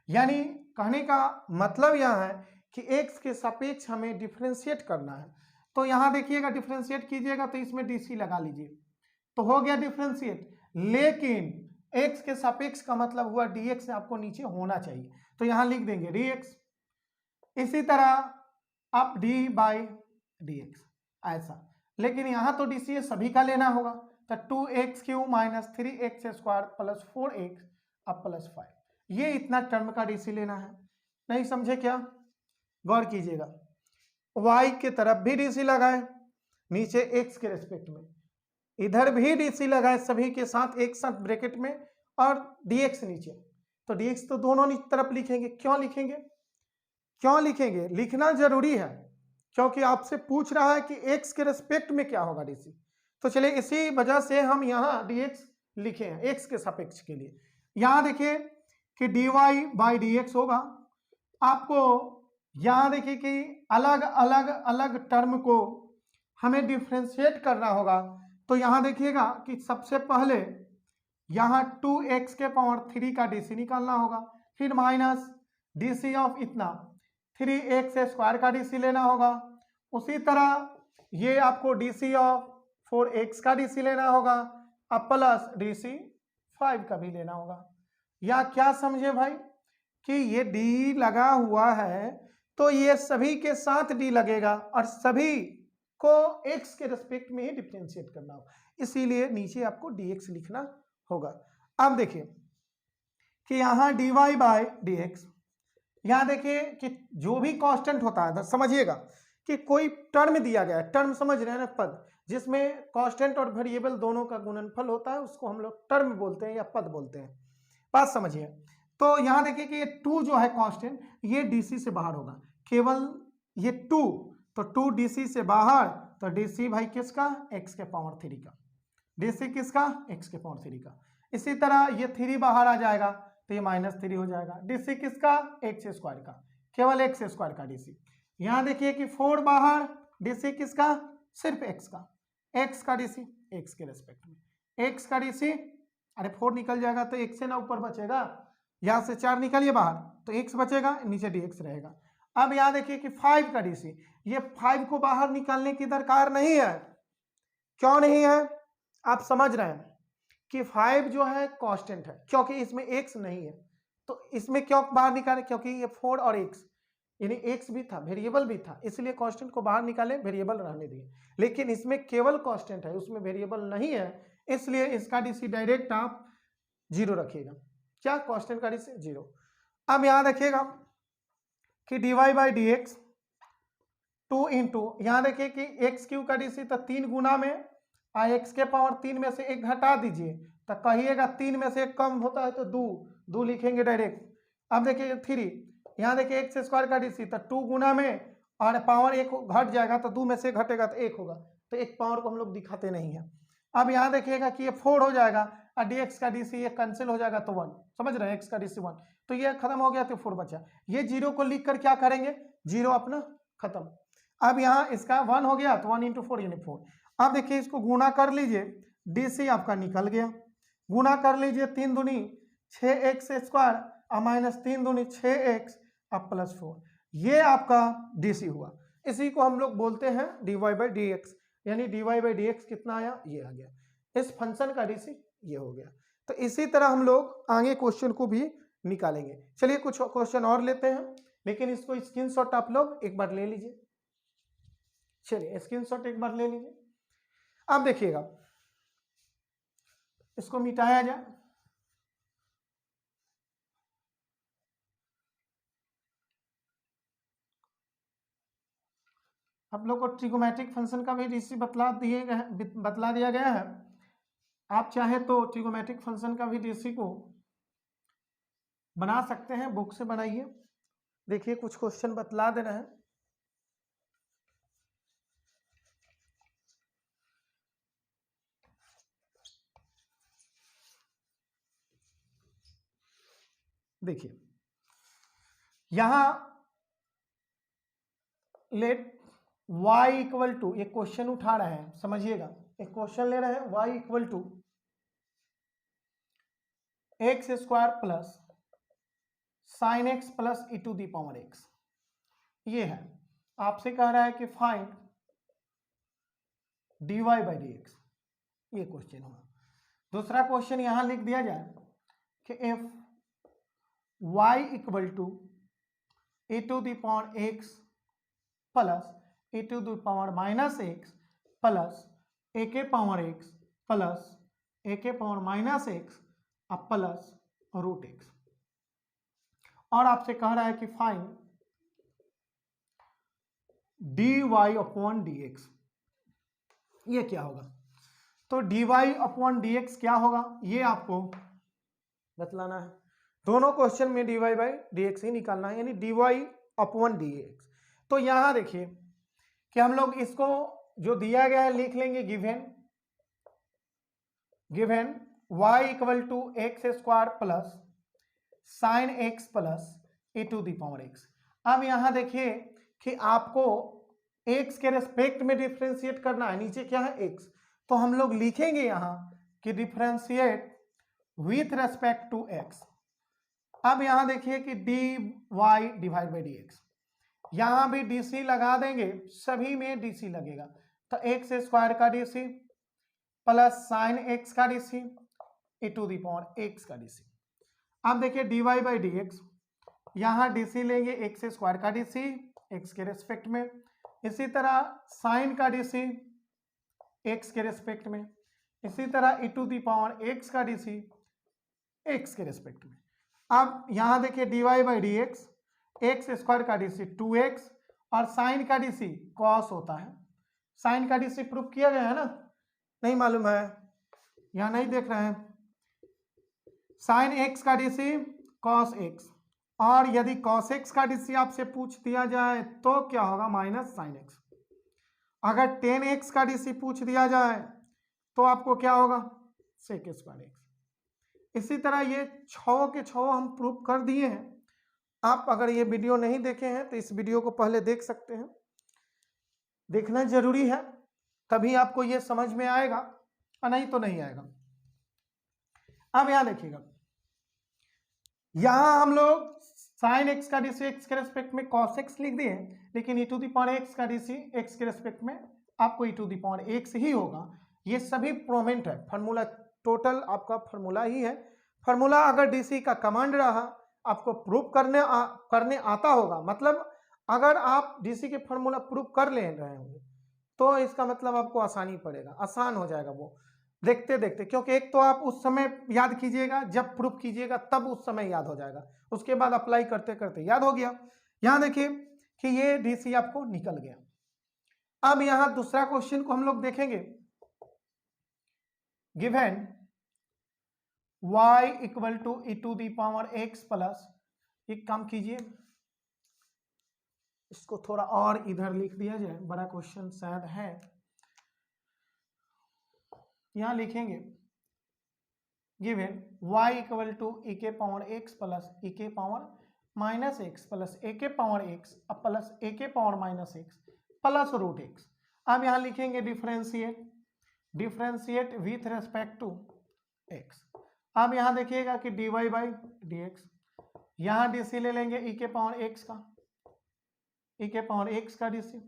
यानी कहने का मतलब यह है कि x के सापेक्ष हमें डिफरेंशिएट करना है। तो यहां देखिएगा डिफरेंशिएट कीजिएगा तो इसमें DC लगा लीजिए, तो हो गया डिफरेंशिएट, लेकिन एक्स के सापेक्ष का मतलब हुआ dx आपको नीचे होना चाहिए, तो यहां लिख देंगे dx। इसी तरह अब d बाई dx ऐसा, लेकिन यहां तो dc सभी का लेना होगा, तो 2x³ minus 3x square plus 4x अब प्लस 5, ये इतना टर्म का dc लेना है। नहीं समझे क्या? गौर कीजिएगा, y की तरफ भी dc लगाए नीचे x के रेस्पेक्ट में, इधर भी dc लगाए सभी के साथ एक साथ ब्रैकेट में, और dx नीचे, तो dx तो दोनों तरफ लिखेंगे। क्यों लिखेंगे? क्यों लिखेंगे? लिखना जरूरी है, क्योंकि आपसे पूछ रहा है कि x के रेस्पेक्ट में क्या होगा dc। तो चलिए इसी वजह से हम यहाँ dx लिखे हैं x के सापेक्ष के लिए। यहां देखिए कि dy बाई dx होगा। आपको यहां देखिए कि अलग अलग अलग टर्म को हमें डिफ्रेंशिएट करना होगा, तो यहां देखिएगा कि सबसे पहले यहां 2x के पावर 3 का dc निकालना होगा, फिर माइनस dc ऑफ इतना 3x स्क्वायर का dc लेना होगा। उसी तरह ये आपको dc ऑफ 4x का dc लेना होगा, अब प्लस dc 5 का भी लेना होगा। या क्या समझे भाई कि ये d लगा हुआ है तो ये सभी के साथ d लगेगा और सभी को x के रेस्पेक्ट में ही डिफरेंशिएट करना होगा, इसीलिए नीचे आपको dx लिखना होगा। अब देखिए कि यहां dy बाई dx, यहां देखिए कि जो भी कांस्टेंट होता है, समझिएगा कि कोई टर्म दिया गया है, टर्म समझ रहे हैं ना, पद जिसमें कांस्टेंट और वेरिएबल दोनों का गुणनफल होता है उसको हम लोग टर्म बोलते हैं या पद बोलते हैं, बात समझिए। तो यहां देखिए कि ये 2 जो है कांस्टेंट, ये dc से बाहर होगा, केवल ये 2, तो 2 dc से बाहर, तो dc भाई किसका? x के पावर 3 का, dc किसका? x के पावर 3 का। इसी तरह ये 3 बाहर आ जाएगा तो ये -3 हो जाएगा, dc किसका? x स्क्वायर का, केवल x स्क्वायर का dc। यहां देखिए कि 4 बाहर, dc किसका? सिर्फ x का, x का dc x के रेस्पेक्ट में, x का dc, अरे 4 निकल जाएगा तो x से ना ऊपर बचेगा, यहां से 4 निकालिए बाहर तो x बचेगा, नीचे dx रहेगा। अब यहां देखिए कि 5 का dc, ये 5 को बाहर निकालने की दरकार नहीं है। क्यों नहीं है? आप समझ रहे हैं कि 5 जो है कांस्टेंट है, क्योंकि इसमें x नहीं है, तो इसमें क्यों बाहर निकाले? क्योंकि ये 4 और x, यानी x भी था, वेरिएबल भी था, इसलिए कांस्टेंट को बाहर निकाले, वेरिएबल रहने दिए। लेकिन इसमें केवल कांस्टेंट है, उसमें वेरिएबल नहीं है, इसलिए इसका dc डायरेक्ट आप 0 रखिएगा। क्या? कांस्टेंट का dc 0। अब यहां रखिएगा कि dy बाई dx 2 इंटू, यहां देखिए कि x³ का dc तो 3 गुना में, x के पावर 3 में से 1 घटा दीजिए, तो कहिएगा 3 में से 1 कम होता है तो 2 लिखेंगे डायरेक्ट। अब देखिए 3, यहाँ देखिए x स्क्वायर का dc तो 2 गुना में, और पावर 1 घट जाएगा तो 2 में से घटेगा तो 1 होगा, तो 1 पावर को हम लोग दिखाते नहीं है। अब यहाँ देखिएगा कि ये 4 हो जाएगा और dx का dc ये कैंसिल हो जाएगा तो 1, समझ रहे हैं, x का dc 1, तो ये खत्म हो गया तो 4 बचा। ये 0 को लिख कर क्या करेंगे? 0 अपना खत्म। अब यहाँ इसका 1 हो गया तो 1 इंटू 4 यानी 4। अब देखिए इसको गुना कर लीजिए, dc आपका निकल गया, गुना कर लीजिए 3 दूनी 6x स्क्वायर और -3 दूनी 6x अब प्लस 4, ये आपका dc हुआ। इसी को हम लोग बोलते हैं dy बाई dx, यानी dy बाई dx कितना आया? ये आ गया, इस फंक्शन का dc ये हो गया। तो इसी तरह हम लोग आगे क्वेश्चन को भी निकालेंगे। चलिए कुछ क्वेश्चन और लेते हैं, लेकिन इसको स्क्रीनशॉट आप लोग एक बार ले लीजिए। चलिए स्क्रीनशॉट एक बार ले लीजिए। अब देखिएगा, इसको मिटाया जाए, आप लोग को ट्रिगोमेट्रिक फंक्शन का भी dc बतला दिया गया है। आप चाहे तो ट्रिगोमेट्रिक फंक्शन का भी dc को बना सकते हैं, बुक से बनाइए। देखिए कुछ क्वेश्चन बतला दे रहे हैं। देखिए यहां लेट y इक्वल टू, एक क्वेश्चन उठा रहे हैं, समझिएगा, एक क्वेश्चन ले रहे हैं, y equal to x square plus sine X plus E to the power X, ये है। आपसे कह रहा है कि फाइंड dy बाई dx, ये क्वेश्चन हुआ। दूसरा क्वेश्चन यहां लिख दिया जाए कि if y equal to e to the power x plus e to the power minus x plus a के पावर x प्लस a के power minus x plus root x, और आपसे कह रहा है कि फाइंड dy अपॉन dx, ये क्या होगा? तो dy अपॉन dx क्या होगा ये आपको बतलाना है। दोनों क्वेश्चन में dy बाई dx ही निकालना है, यानी dy अपॉन dx। तो यहां देखिए कि हम लोग इसको जो दिया गया है लिख लेंगे given y equal to X square plus sine X plus A to the power X. अब यहां देखिए कि आपको x के रेस्पेक्ट में डिफरेंशिएट करना है, नीचे क्या है x, तो हम लोग लिखेंगे यहां कि differentiate with respect to x। अब यहां देखिए कि dy डिवाइड बाई dx, यहां भी dc लगा देंगे, सभी में dc लगेगा, तो एक्स स्क्वायर का dc प्लस साइन एक्स का dc A to the power X का dc। अब देखिए dy बाई dx, यहां dc लेंगे एक्स स्क्वायर का dc एक्स के रेस्पेक्ट में, इसी तरह साइन का dc एक्स के रेस्पेक्ट में, इसी तरह e to the power X का dc एक्स के रेस्पेक्ट में। अब यहां देखिए dy by dx, X square का dc 2x और साइन का dc cos होता है। साइन का dc प्रूफ किया गया है ना, नहीं मालूम है, यहां नहीं देख रहे हैं। साइन एक्स का dc cos x, और यदि cos x का dc आपसे पूछ दिया जाए तो क्या होगा? Minus sine x. अगर tan x का dc पूछ दिया जाए तो आपको क्या होगा? sec square x. इसी तरह ये 6 के 6 हम प्रूफ कर दिए हैं। आप अगर ये वीडियो नहीं देखे हैं तो इस वीडियो को पहले देख सकते हैं, देखना जरूरी है, तभी आपको ये समझ में आएगा, और नहीं तो नहीं आएगा। अब यहां देखिएगा, यहां हम लोग साइन एक्स का dc एक्स के रेस्पेक्ट में cos x लिख दिए, लेकिन e to the power x का dc एक्स के रेस्पेक्ट में आपको e to the power x ही होगा। ये सभी प्रोमेंट है, फार्मूला टोटल आपका फार्मूला ही है। फार्मूला अगर डीसी का कमांड रहा, आपको प्रूफ करने आता होगा, मतलब अगर आप डीसी के फार्मूला प्रूफ कर ले रहे होंगे तो इसका मतलब आपको आसानी पड़ेगा, आसान हो जाएगा वो देखते देखते, क्योंकि एक तो आप उस समय याद कीजिएगा, जब प्रूफ कीजिएगा तब उस समय याद हो जाएगा, उसके बाद अप्लाई करते करते याद हो गया। यहां देखिए कि ये डीसी आपको निकल गया। अब यहां दूसरा क्वेश्चन को हम लोग देखेंगे, given y equal to e to the power x plus, एक काम कीजिए इसको थोड़ा और इधर लिख दिया जाए, बड़ा क्वेश्चन शायद है, यहां लिखेंगे given y equal to e के पावर x प्लस e के power minus x plus a के पावर x प्लस a के power minus x plus root x। अब यहां लिखेंगे differentiate with respect to x। अब यहां देखिएगा कि dy बाई dx, यहां dc ले लेंगे e के पावर x का, e के पावर x का dc,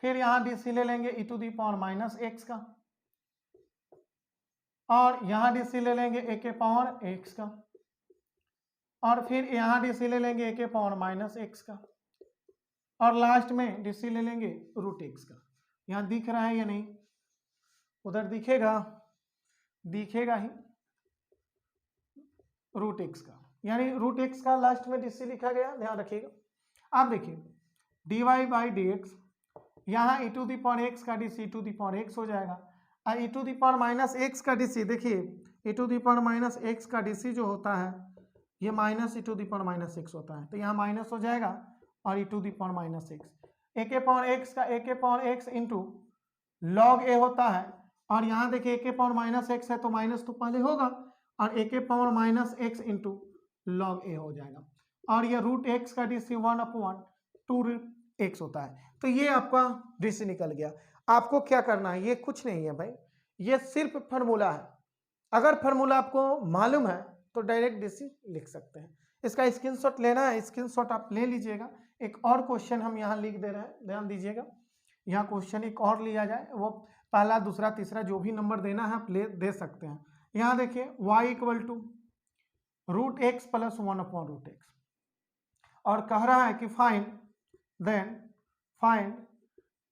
फिर यहां dc ले लेंगे e to the power minus x का, और यहां dc ले लेंगे a के पावर x का, और फिर यहां dc ले लेंगे a के पावर माइनस x का, और लास्ट में dc ले लेंगे रूट x का। यहां दिख रहा है या नहीं? उधर दिखेगा ही रूट x का, यानी रूट x का लास्ट में dc लिखा गया, ध्यान रखिएगा। आप देखिए dy बाई dx, यहाँ e to the power x का dc e to the power x हो जाएगा, और e to the power minus x का dc, देखिए e to the power minus x का dc जो होता है ये minus e to the power minus x होता है, तो यहाँ माइनस हो जाएगा, और e to the power minus x, a के पावर x का a के power x into log a होता है, और यहाँ देखिए a के पावर माइनस x है तो माइनस तो पहले होगा, और a के power minus x into log a हो जाएगा, और ये रूट x का dc 1/2 रूट x होता है। तो ये आपका dc निकल गया। आपको क्या करना है, ये कुछ नहीं है भाई, ये सिर्फ फार्मूला है। अगर फार्मूला आपको मालूम है तो डायरेक्ट dc लिख सकते हैं। इसका स्क्रीनशॉट लेना है, स्क्रीनशॉट आप ले लीजिएगा। एक और क्वेश्चन हम यहाँ लिख दे रहे हैं, ध्यान दीजिएगा, यहाँ क्वेश्चन एक और लिया जाए, वो पहला दूसरा तीसरा जो भी नंबर देना है आप दे सकते हैं। यहाँ देखिए y equal to root X plus 1/√x और कह रहा है कि find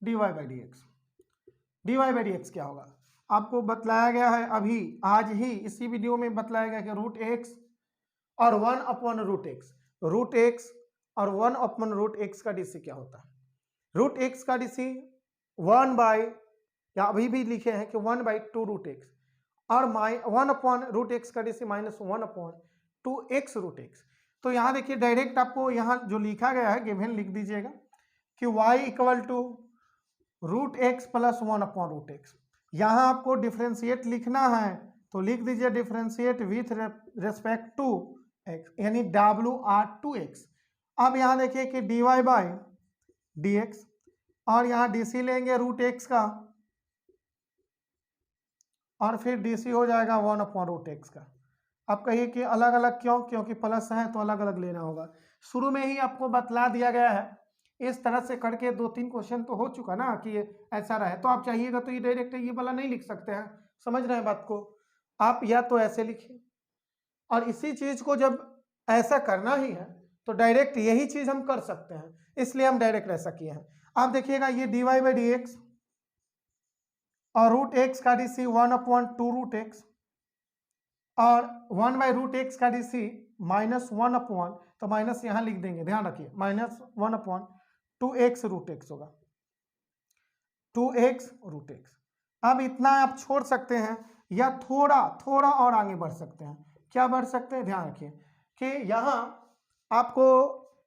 dy by D X. dy by D X क्या होगा आपको बतलाया गया है, अभी आज ही इसी वीडियो में बतलाया गया कि रूट एक्स और 1/√x, रूट एक्स और 1/√x का डीसी क्या होता है। रूट एक्स का डीसी 1 बाई, या अभी भी लिखे हैं कि 1/2√x और 1/√x का डीसी -1/2x√x। तो यहाँ देखिए डायरेक्ट आपको यहाँ जो लिखा गया है गिवन लिख दीजिएगा कि y equal to root X plus 1/√x। यहाँ आपको डिफ्रेंशिएट लिखना है तो लिख दीजिए differentiate with respect to x, यानी WR2x। अब यहाँ देखिए कि dy बाई डी एक्स और यहाँ डीसी लेंगे रूट एक्स का और फिर डीसी हो जाएगा 1/√x का। अब कहिए कि अलग अलग क्यों, क्योंकि प्लस है तो अलग अलग लेना होगा। शुरू में ही आपको बतला दिया गया है, इस तरह से करके 2-3 क्वेश्चन तो हो चुका ना कि ऐसा रहे, तो आप चाहिएगा तो ये डायरेक्ट ये वाला नहीं लिख सकते हैं, समझ रहे हैं बात को। आप या तो ऐसे लिखिए और इसी चीज को जब ऐसा करना ही है तो डायरेक्ट यही चीज हम कर सकते हैं, इसलिए हम डायरेक्ट ऐसा किए हैं। आप देखिएगा ये dy बाई डी एक्स और रूट एक्स का डीसी 1/2√x और 1/√x का डीसी -1/, तो माइनस यहाँ लिख देंगे, ध्यान रखिए -1/2x√x होगा, 2x√x। अब इतना आप छोड़ सकते हैं या थोड़ा थोड़ा और आगे बढ़ सकते हैं। क्या बढ़ सकते हैं, ध्यान रखिए कि यहाँ आपको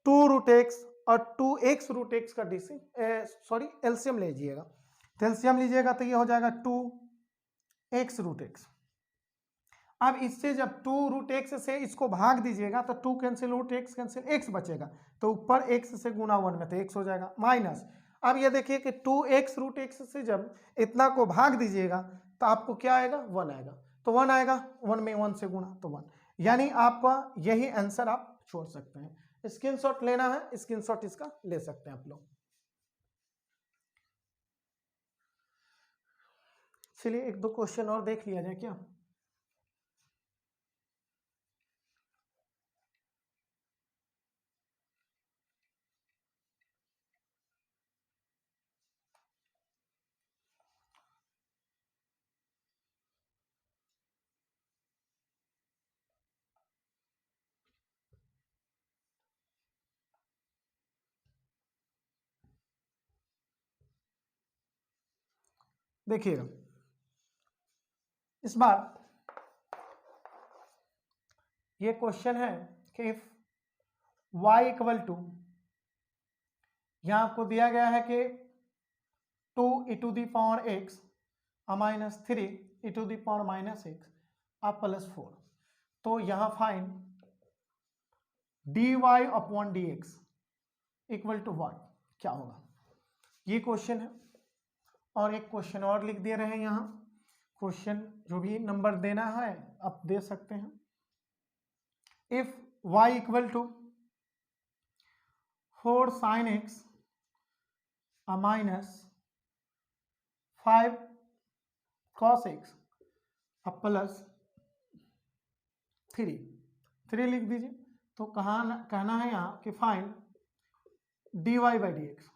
2√x और 2x√x का डीसी एलसीएम लीजिएगा, तो एलसीएम लीजिएगा तो ये हो जाएगा 2x√x। अब इससे जब 2√x से इसको भाग दीजिएगा तो 2 cancel, root X cancel, x बचेगा, तो ऊपर x से गुना 1 में तो x हो जाएगा माइनस। अब ये देखिए कि 2x√x से जब इतना को भाग दीजिएगा तो आपको क्या आएगा, 1 आएगा, तो 1 आएगा, 1 में 1 से गुना तो 1, यानी आपका यही आंसर आप छोड़ सकते हैं। स्क्रीनशॉट लेना है, स्क्रीनशॉट इसका ले सकते हैं आप लोग। चलिए 1-2 क्वेश्चन और देख लिया जाए क्या। देखिएगा इस बार ये क्वेश्चन है कि इफ y इक्वल टू, यहां आपको दिया गया है कि 2e⁻x -3e⁻−x +4, तो यहां find dy/dx equal to what, क्या होगा, ये क्वेश्चन है। और एक क्वेश्चन और लिख दे रहे हैं यहाँ, क्वेश्चन जो भी नंबर देना है आप दे सकते हैं। If y equal to 4 sin x -5 cos x +3 लिख दीजिए, तो कहना है यहाँ कि find dy by D x.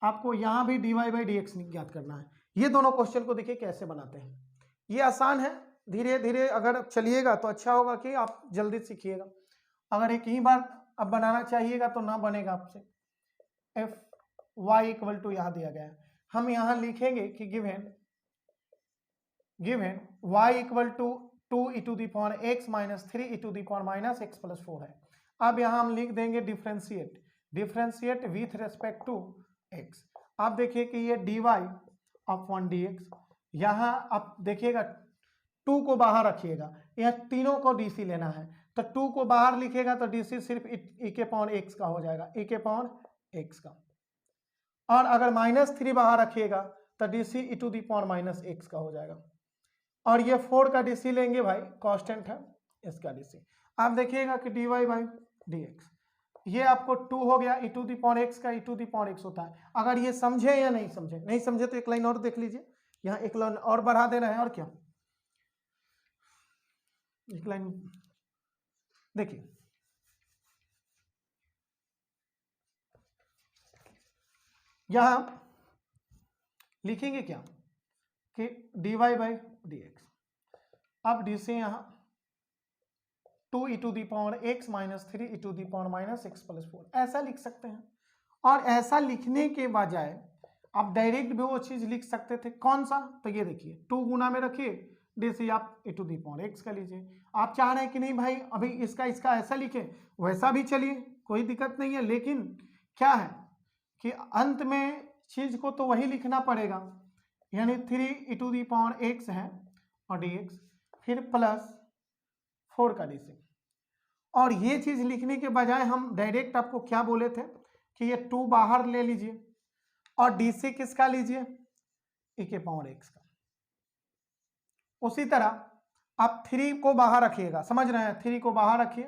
आपको यहाँ भी dy बाई डी एक्स ज्ञात करना है। ये दोनों क्वेश्चन को देखिए कैसे बनाते हैं, ये आसान है, धीरे धीरे अगर चलिएगा तो अच्छा होगा कि आप जल्दी सीखिएगा। अगर एक ही बार अब बनाना चाहिएगा तो ना बनेगा आपसे। एफ वाई इक्वल टू यहाँ दिया गया है, हम यहाँ लिखेंगे कि given y equal to 2e⁻x -3e⁻−x +4 है। अब यहाँ हम लिख देंगे differentiate with respect to x। आप देखिए कि ये dy/dx, यहाँ आप देखिएगा 2 को बाहर रखिएगा, यह तीनों को डीसी लेना है, तो 2 को बाहर लिखेगा तो डीसी सिर्फ e⁻x का हो जाएगा, e⁻x का, और अगर -3 बाहर रखिएगा तो डीसी e⁻−x का हो जाएगा, और ये 4 का डीसी लेंगे भाई, कांस्टेंट है इसका डीसी। आप देखिएगा कि dy बाई dx, ये आपको 2 हो गया, e⁻x का e⁻x होता है। अगर ये समझे या नहीं समझे तो एक लाइन और देख लीजिए यहाँ एक लाइन और बढ़ा दे रहे हैं, और क्या, एक लाइन देखिए, यहां लिखेंगे क्या कि dy बाई डी एक्स। अब डी से यहां 2 e to the power x minus 3 e to the power minus x plus 4 ऐसा लिख सकते हैं। और ऐसा लिखने के बजाय आप डायरेक्ट भी वो चीज लिख सकते थे। कौन सा, तो ये देखिए 2 गुना में रखिए, डी से आप e to the power x का लीजिए। आप चाह रहे हैं कि नहीं भाई अभी इसका ऐसा लिखे, वैसा भी चलिए, कोई दिक्कत नहीं है, लेकिन क्या है कि अंत में चीज को तो वही लिखना पड़ेगा, यानी 3 e to the power x है और dx, फिर प्लस 4 का डी से। और ये चीज लिखने के बजाय हम डायरेक्ट आपको क्या बोले थे कि ये 2 बाहर ले लीजिए और डी से किसका लीजिए, e के पावर x का। उसी तरह आप 3 को बाहर रखिएगा, समझ रहे हैं, 3 को बाहर रखिए,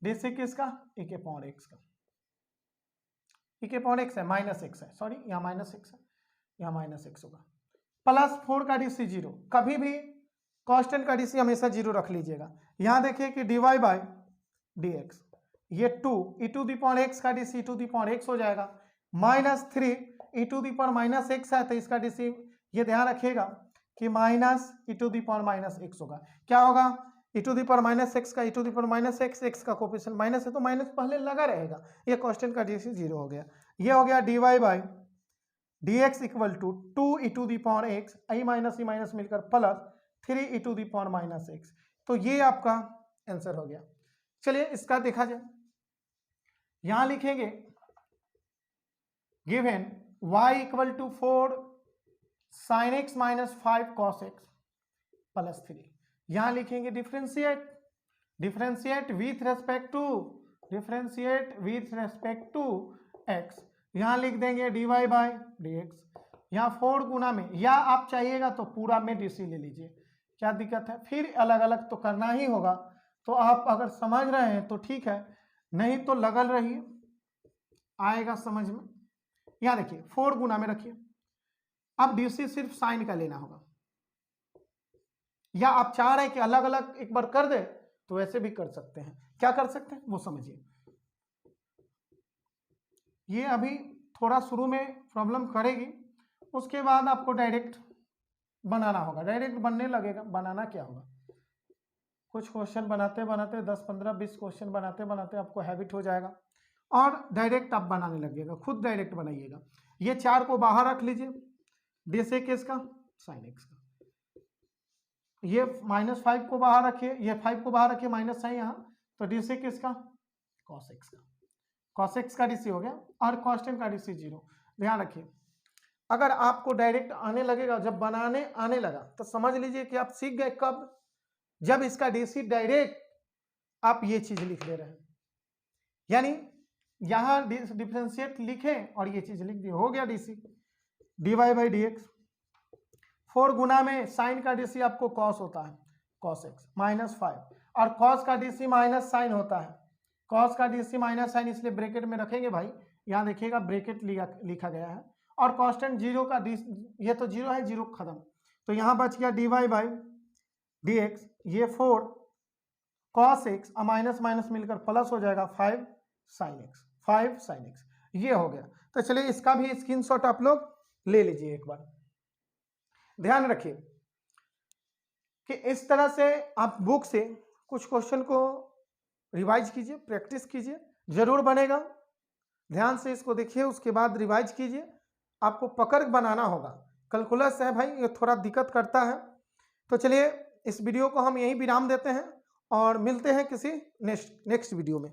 डी से किसका, e के पावर x का। e के पावर x है, माइनस x है, सॉरी यहाँ माइनस x है, यहाँ माइनस x होगा, प्लस 4 का डी सी 0। कभी भी कांस्टेंट का डी सी हमेशा 0 रख लीजिएगा। यहाँ देखिए कि dy बाई डी एक्स, ये 2 e to the power x का d c to the power x हो जाएगा, minus 3 e to the power minus x है, तो इसका डी सी ये ध्यान रखिएगा कि minus e to the power minus x होगा। क्या होगा, e to the power minus x का e to the power minus x, x का कोफिशिएंट माइनस है तो माइनस पहले लगा रहेगा, ये कांस्टेंट का डी सी 0 हो गया। ये हो गया dy by D X equal to 2 e to the power x, i minus E minus मिलकर plus 3 e to the power minus x। तो ये आपका आंसर हो गया। चलिए इसका देखा जाए, यहां लिखेंगे given y equal to 4 sine x minus 5 cos x plus 3। यहां लिखेंगे differentiate with respect to x। यहां लिख देंगे dy बाई डी एक्स, यहाँ 4 गुना में, या आप चाहिएगा तो पूरा में डी सी ले लीजिए, क्या दिक्कत है, फिर अलग अलग तो करना ही होगा। तो आप अगर समझ रहे हैं तो ठीक है, नहीं तो लगल रहिए, आएगा समझ में। यहां देखिए 4 गुना में रखिए, अब डी सी सिर्फ साइन का लेना होगा, या आप चाह रहे हैं कि अलग अलग एक बार कर दे तो वैसे भी कर सकते हैं। क्या कर सकते हैं वो समझिए। ये अभी थोड़ा शुरू में प्रॉब्लम करेगी, उसके बाद आपको डायरेक्ट बनाना होगा, डायरेक्ट बनने लगेगा। बनाना क्या होगा, कुछ क्वेश्चन बनाते बनाते 10 15 20 क्वेश्चन बनाते बनाते आपको हैबिट हो जाएगा और डायरेक्ट आप बनाने लगेगा, खुद डायरेक्ट बनाइएगा। ये 4 को बाहर रख लीजिए, डी से किसका, साइन एक्स का। ये माइनस 5 को बाहर रखिए, ये 5 को बाहर रखिए, माइनस साइन यहाँ, तो डी से किसका, कॉस एक्स का। कॉस एक्स का डी सी हो गया और कांस्टेंट का डी सी 0। ध्यान रखिए, अगर आपको डायरेक्ट आने लगेगा, जब बनाने आने लगा तो समझ लीजिए कि आप सीख गए। कब, जब इसका डीसी डायरेक्ट आप ये चीज लिख दे रहे हैं, यानी यहां डिफरेंशिएट लिखे और ये चीज लिख दी, हो गया DC dy by D x. 4 गुना में साइन का डीसी आपको कॉस होता है, कॉस एक्स माइनस 5, और कॉस का डीसी माइनस साइन होता है, कॉस का डीसी माइनस साइन, इसलिए ब्रैकेट में रखेंगे भाई। यहां देखिएगा ब्रैकेट लिखा गया है, और कांस्टेंट 0 का डी, ये तो 0 है, 0 खत्म, तो यहां बच गया dy बाई डी एक्स, ये 4 कॉस एक्स और माइनस माइनस मिलकर प्लस हो जाएगा 5 साइन एक्स, 5 साइन एक्स, ये हो गया। तो चलिए इसका भी स्क्रीनशॉट आप लोग ले लीजिए एक बार। ध्यान रखिए कि इस तरह से आप बुक से कुछ क्वेश्चन को रिवाइज कीजिए, प्रैक्टिस कीजिए, जरूर बनेगा। ध्यान से इसको देखिए, उसके बाद रिवाइज कीजिए। आपको पकड़ बनाना होगा, कैलकुलस है भाई, ये थोड़ा दिक्कत करता है। तो चलिए इस वीडियो को हम यहीं विराम देते हैं और मिलते हैं किसी नेक्स्ट वीडियो में।